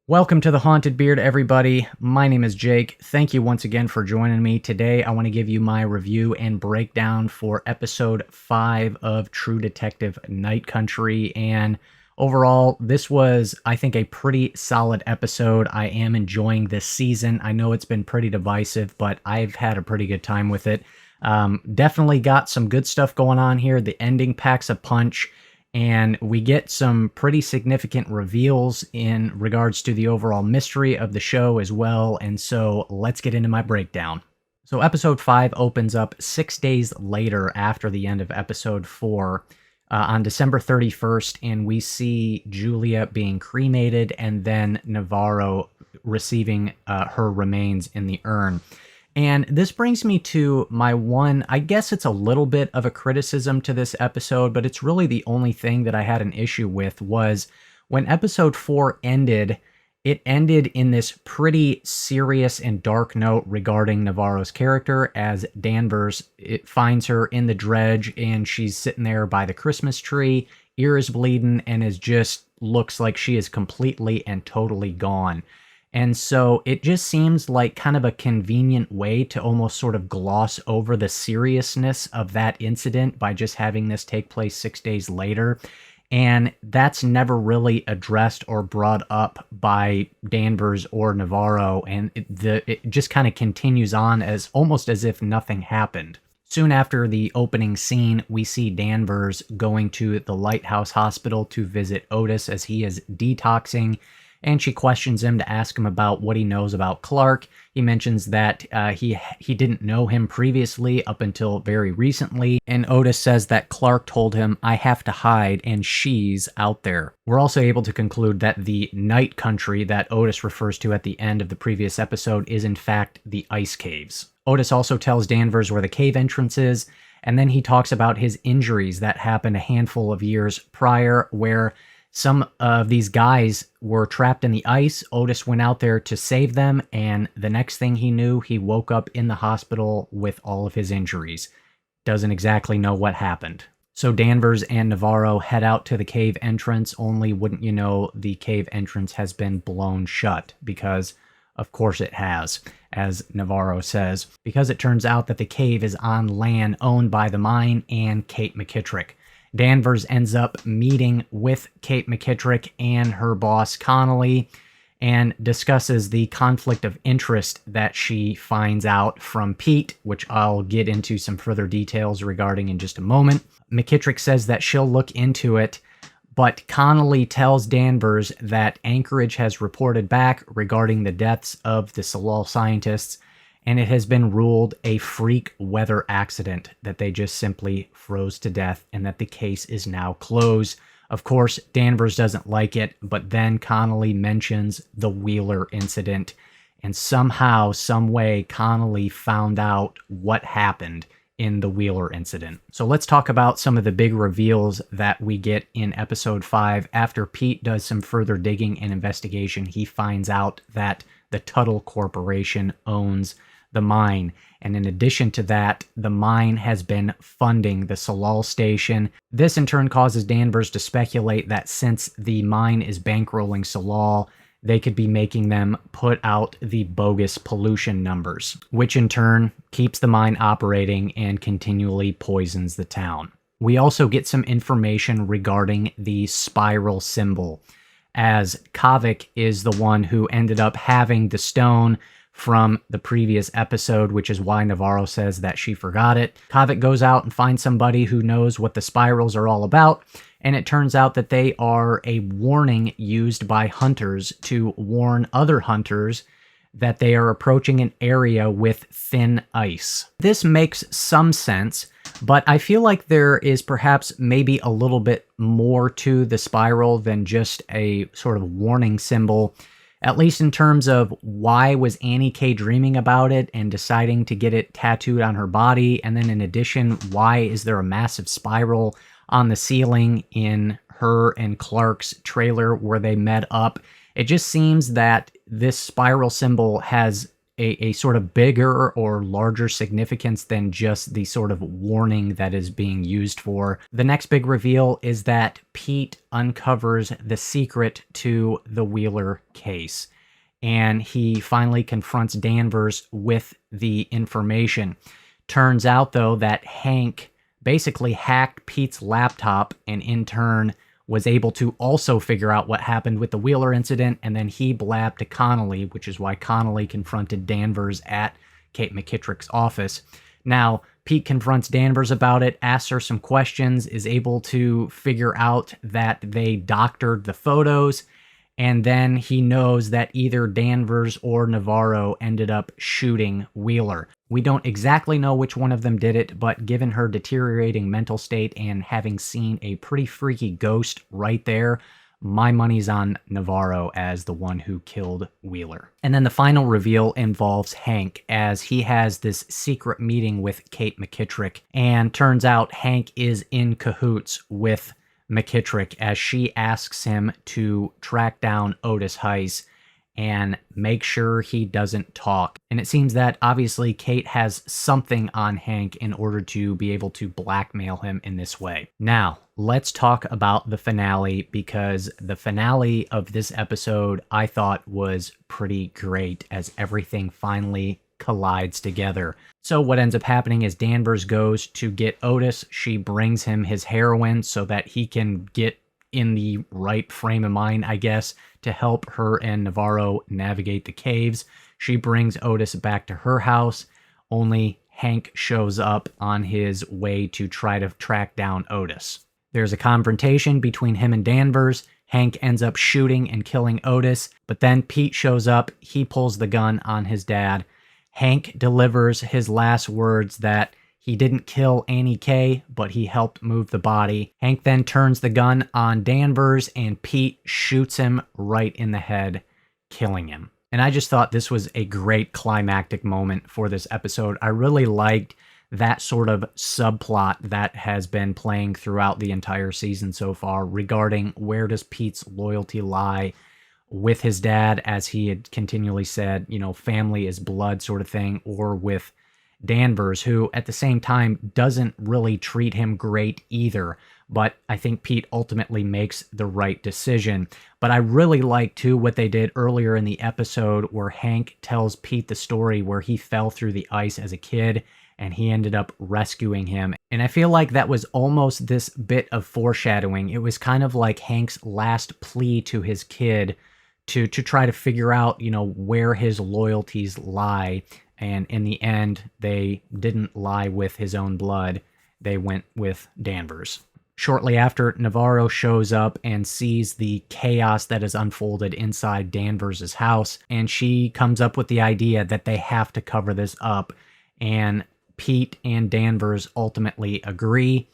Welcome to the Haunted Beard, everybody. My name is Jake. Thank you once again for joining me. Today, I want to give you my review and breakdown for episode 5 of True Detective Night Country. And overall, this was, I think, a pretty solid episode. I am enjoying this season. I know it's been pretty divisive, but I've had a pretty good time with it. Definitely got some good stuff going on here. The ending packs a punch. And we get some pretty significant reveals in regards to the overall mystery of the show as well. And so let's get into my breakdown. So episode 5 opens up 6 days later after the end of episode 4 on December 31st. And we see Julia being cremated and then Navarro receiving her remains in the urn. And this brings me to my one, I guess it's a little bit of a criticism to this episode, but it's really the only thing that I had an issue with was when episode 4 ended, it ended in this pretty serious and dark note regarding Navarro's character as Danvers finds her in the dredge and she's sitting there by the Christmas tree, ear is bleeding, and looks like she is completely and totally gone. And so it just seems like kind of a convenient way to almost sort of gloss over the seriousness of that incident by just having this take place 6 days later. And that's never really addressed or brought up by Danvers or Navarro. And it just kind of continues on as almost as if nothing happened. Soon after the opening scene, we see Danvers going to the Lighthouse Hospital to visit Otis as he is detoxing. And she questions him to ask him about what he knows about Clark. He mentions that he didn't know him previously up until very recently. And Otis says that Clark told him, "I have to hide, and she's out there." We're also able to conclude that the night country that Otis refers to at the end of the previous episode is in fact the ice caves. Otis also tells Danvers where the cave entrance is. And then he talks about his injuries that happened a handful of years prior where some of these guys were trapped in the ice. Otis went out there to save them, and the next thing he knew, he woke up in the hospital with all of his injuries. Doesn't exactly know what happened. So Danvers and Navarro head out to the cave entrance, only wouldn't you know, the cave entrance has been blown shut, because of course it has, as Navarro says, because it turns out that the cave is on land owned by the mine and Kate McKittrick. Danvers ends up meeting with Kate McKittrick and her boss Connolly and discusses the conflict of interest that she finds out from Pete, which I'll get into some further details regarding in just a moment. McKittrick says that she'll look into it, but Connolly tells Danvers that Anchorage has reported back regarding the deaths of the Tsalal scientists, and it has been ruled a freak weather accident, that they just simply froze to death and that the case is now closed. Of course, Danvers doesn't like it, but then Connolly mentions the Wheeler incident, and somehow, some way, Connolly found out what happened in the Wheeler incident. So let's talk about some of the big reveals that we get in episode 5. After Pete does some further digging and investigation, he finds out that the Tuttle Corporation owns the mine. And in addition to that, the mine has been funding the Tsalal station. This in turn causes Danvers to speculate that since the mine is bankrolling Tsalal, they could be making them put out the bogus pollution numbers, which in turn keeps the mine operating and continually poisons the town. We also get some information regarding the spiral symbol, as Kavik is the one who ended up having the stone from the previous episode, which is why Navarro says that she forgot it. Kavik goes out and finds somebody who knows what the spirals are all about, and it turns out that they are a warning used by hunters to warn other hunters that they are approaching an area with thin ice. This makes some sense, but I feel like there is perhaps maybe a little bit more to the spiral than just a sort of warning symbol. At least in terms of why was Annie K dreaming about it and deciding to get it tattooed on her body? And then in addition, why is there a massive spiral on the ceiling in her and Clark's trailer where they met up? It just seems that this spiral symbol has a sort of bigger or larger significance than just the sort of warning that is being used for. The next big reveal is that Pete uncovers the secret to the Wheeler case, and he finally confronts Danvers with the information. Turns out, though, that Hank basically hacked Pete's laptop and in turn was able to also figure out what happened with the Wheeler incident, and then he blabbed to Connolly, which is why Connolly confronted Danvers at Kate McKittrick's office. Now, Pete confronts Danvers about it, asks her some questions, is able to figure out that they doctored the photos, and then he knows that either Danvers or Navarro ended up shooting Wheeler. We don't exactly know which one of them did it, but given her deteriorating mental state and having seen a pretty freaky ghost right there, my money's on Navarro as the one who killed Wheeler. And then the final reveal involves Hank, as he has this secret meeting with Kate McKittrick, and turns out Hank is in cahoots with McKittrick as she asks him to track down Otis Heiss and make sure he doesn't talk. And it seems that obviously Kate has something on Hank in order to be able to blackmail him in this way. Now, let's talk about the finale, because the finale of this episode I thought was pretty great as everything finally collides together. So what ends up happening is Danvers goes to get Otis. She brings him his heroin so that he can get in the right frame of mind, I guess, to help her and Navarro navigate the caves. She brings Otis back to her house, only Hank shows up on his way to try to track down Otis. There's a confrontation between him and Danvers. Hank ends up shooting and killing Otis, but then Pete shows up. He pulls the gun on his dad. Hank delivers his last words that he didn't kill Annie K, but he helped move the body. Hank then turns the gun on Danvers, and Pete shoots him right in the head, killing him. And I just thought this was a great climactic moment for this episode. I really liked that sort of subplot that has been playing throughout the entire season so far regarding where does Pete's loyalty lie with his dad, as he had continually said, you know, family is blood sort of thing, or with Danvers, who at the same time doesn't really treat him great either. But I think Pete ultimately makes the right decision. But I really like, too, what they did earlier in the episode where Hank tells Pete the story where he fell through the ice as a kid and he ended up rescuing him. And I feel like that was almost this bit of foreshadowing. It was kind of like Hank's last plea to his kid to try to figure out, you know, where his loyalties lie. And in the end, they didn't lie with his own blood. They went with Danvers. Shortly after, Navarro shows up and sees the chaos that has unfolded inside Danvers' house, and she comes up with the idea that they have to cover this up, and Pete and Danvers ultimately agree.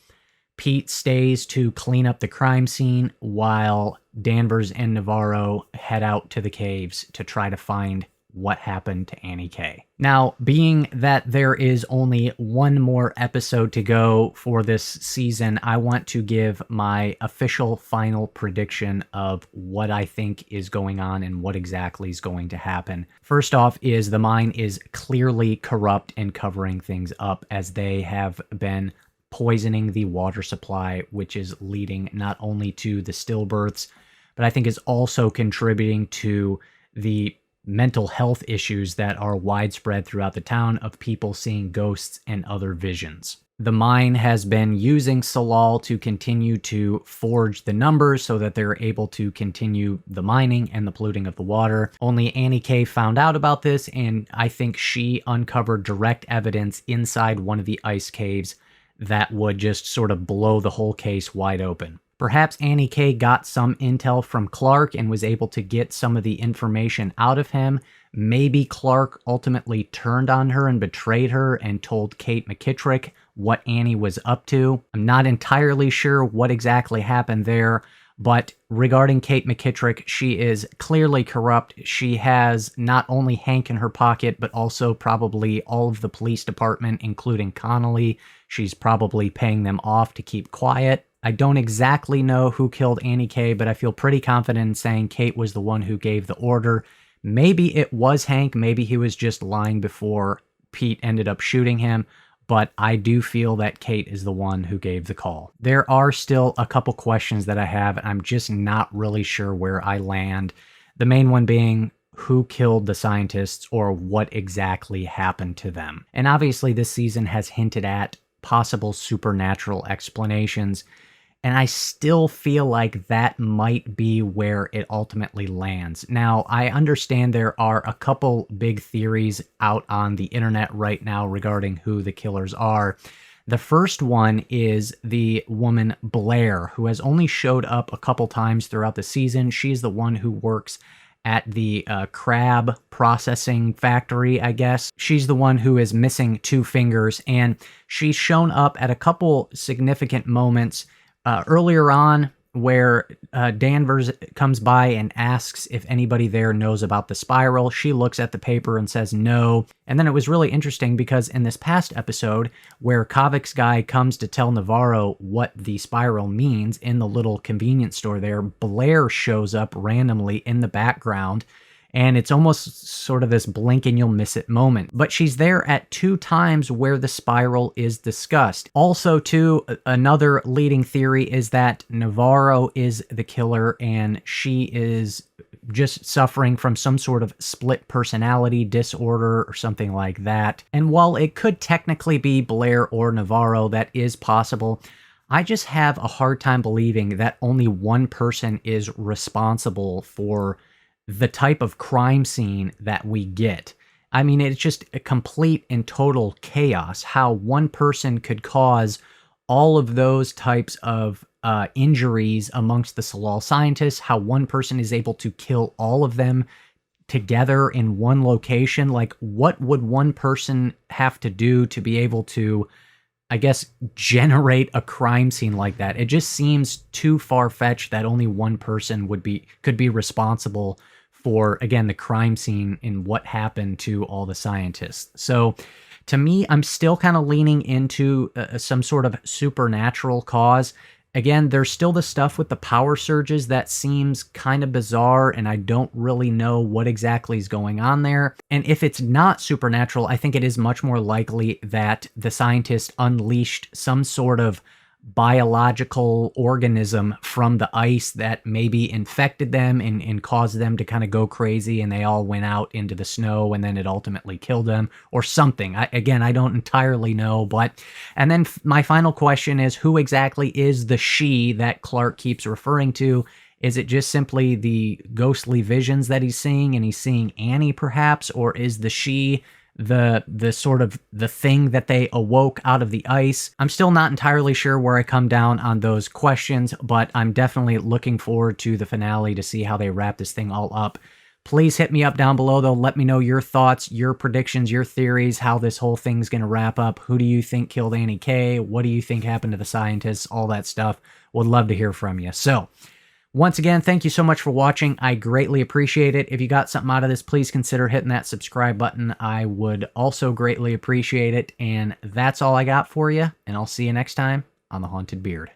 Pete stays to clean up the crime scene while Danvers and Navarro head out to the caves to try to find what happened to Annie K. Now, being that there is only one more episode to go for this season, I want to give my official final prediction of what I think is going on and what exactly is going to happen. First off is the mine is clearly corrupt and covering things up, as they have been poisoning the water supply, which is leading not only to the stillbirths, but I think is also contributing to the mental health issues that are widespread throughout the town of people seeing ghosts and other visions. The mine has been using Salal to continue to forge the numbers so that they're able to continue the mining and the polluting of the water. Only Annie K found out about this, and I think she uncovered direct evidence inside one of the ice caves that would just sort of blow the whole case wide open. Perhaps Annie K got some intel from Clark and was able to get some of the information out of him. Maybe Clark ultimately turned on her and betrayed her and told Kate McKittrick what Annie was up to. I'm not entirely sure what exactly happened there, but regarding Kate McKittrick, she is clearly corrupt. She has not only Hank in her pocket, but also probably all of the police department, including Connolly. She's probably paying them off to keep quiet. I don't exactly know who killed Annie K, but I feel pretty confident in saying Kate was the one who gave the order. Maybe it was Hank. Maybe he was just lying before Pete ended up shooting him. But I do feel that Kate is the one who gave the call. There are still a couple questions that I have. I'm just not really sure where I land. The main one being who killed the scientists or what exactly happened to them. And obviously this season has hinted at possible supernatural explanations. And I still feel like that might be where it ultimately lands. Now, I understand there are a couple big theories out on the internet right now regarding who the killers are. The first one is the woman Blair, who has only showed up a couple times throughout the season. She's the one who works at the crab processing factory, I guess. She's the one who is missing 2 fingers, and she's shown up at a couple significant moments earlier on, where Danvers comes by and asks if anybody there knows about the spiral. She looks at the paper and says no. And then it was really interesting because in this past episode, where Kavik's guy comes to tell Navarro what the spiral means in the little convenience store there, Blair shows up randomly in the background. And it's almost sort of this blink and you'll miss it moment. But she's there at 2 times where the spiral is discussed. Also, too, another leading theory is that Navarro is the killer and she is just suffering from some sort of split personality disorder or something like that. And while it could technically be Blair or Navarro, that is possible, I just have a hard time believing that only one person is responsible for the type of crime scene that we get. I mean, it's just a complete and total chaos how one person could cause all of those types of injuries amongst the Tsalal scientists, how one person is able to kill all of them together in one location. Like, what would one person have to do to be able to, I guess, generate a crime scene like that? It just seems too far-fetched that only one person could be responsible for, again, the crime scene and what happened to all the scientists. So to me, I'm still kind of leaning into some sort of supernatural cause. Again, there's still the stuff with the power surges that seems kind of bizarre, and I don't really know what exactly is going on there. And if it's not supernatural, I think it is much more likely that the scientist unleashed some sort of biological organism from the ice that maybe infected them and caused them to kind of go crazy, and they all went out into the snow and then it ultimately killed them or something. I don't entirely know. And then my final question is, who exactly is the she that Clark keeps referring to? Is it just simply the ghostly visions that he's seeing, and he's seeing Annie perhaps? Or is the she the sort of the thing that they awoke out of the ice? I'm still not entirely sure where I come down on those questions, but I'm definitely looking forward to the finale to see how they wrap this thing all up. Please hit me up down below, though. Let me know your thoughts, your predictions, your theories, how this whole thing's going to wrap up. Who do you think killed Annie K? What do you think happened to the scientists? All that stuff. Would love to hear from you. So, once again, thank you so much for watching. I greatly appreciate it. If you got something out of this, please consider hitting that subscribe button. I would also greatly appreciate it. And that's all I got for you. And I'll see you next time on The Haunted Beard.